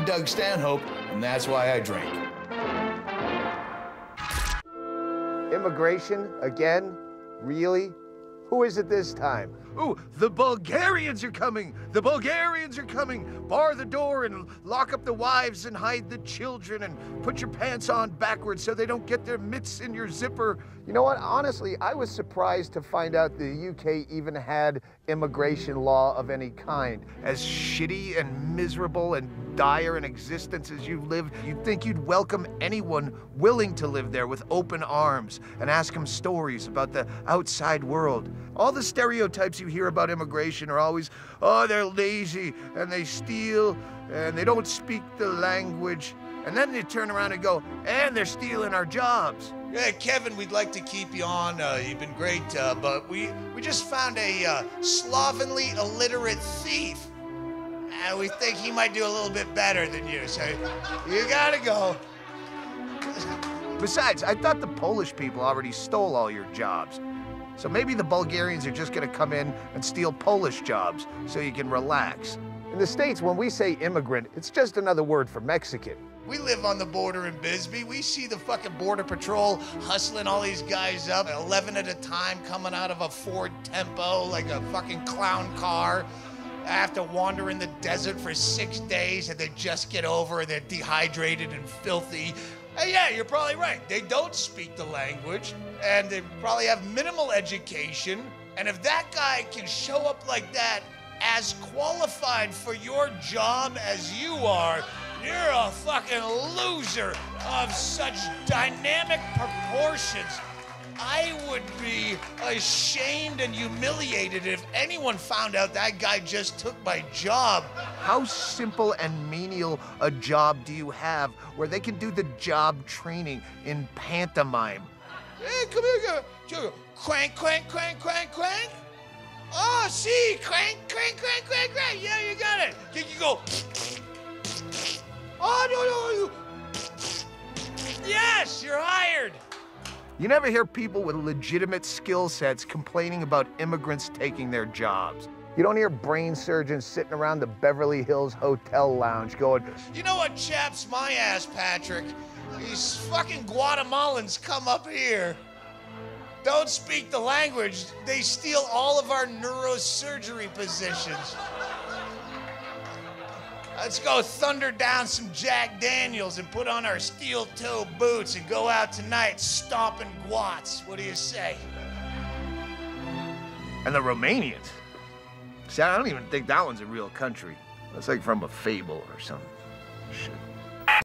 Doug Stanhope, and that's why I drink. Immigration again? Really? Who is it this time? Ooh, the Bulgarians are coming! The Bulgarians are coming! Bar the door and lock up the wives and hide the children and put your pants on backwards so they don't get their mitts in your zipper. You know what? Honestly, I was surprised to find out the UK even had immigration law of any kind. As shitty and miserable and dire an existence as you live, you'd think you'd welcome anyone willing to live there with open arms and ask them stories about the outside world. All the stereotypes you hear about immigration are always, oh, they're lazy and they steal and they don't speak the language. And then they turn around and go, and they're stealing our jobs. Yeah, Kevin, we'd like to keep you on. You've been great, but we just found a slovenly, illiterate thief. And we think he might do a little bit better than you, so you gotta go. Besides, I thought the Polish people already stole all your jobs. So maybe the Bulgarians are just gonna come in and steal Polish jobs so you can relax. In the States, when we say immigrant, it's just another word for Mexican. We live on the border in Bisbee. We see the fucking Border Patrol hustling all these guys up, 11 at a time, coming out of a Ford Tempo like a fucking clown car. After wandering the desert for 6 days and they just get over and they're dehydrated and filthy. And yeah, you're probably right. They don't speak the language and they probably have minimal education. And if that guy can show up like that, as qualified for your job as you are, you're a fucking loser of such dynamic proportions. I would be ashamed and humiliated if anyone found out that guy just took my job. How simple and menial a job do you have where they can do the job training in pantomime? Hey, come here. Crank, crank, crank, crank, crank. Oh, see, crank, crank, crank, crank, crank. Yeah, you got it. Then you go. Oh, no. Yes, you're hired. You never hear people with legitimate skill sets complaining about immigrants taking their jobs. You don't hear brain surgeons sitting around the Beverly Hills Hotel lounge going, you know what chaps my ass, Patrick? These fucking Guatemalans come up here, don't speak the language, they steal all of our neurosurgery positions. Let's go thunder down some Jack Daniels and put on our steel-toe boots and go out tonight stomping Guats. What do you say? And the Romanians? See, I don't even think that one's a real country. That's like from a fable or some shit.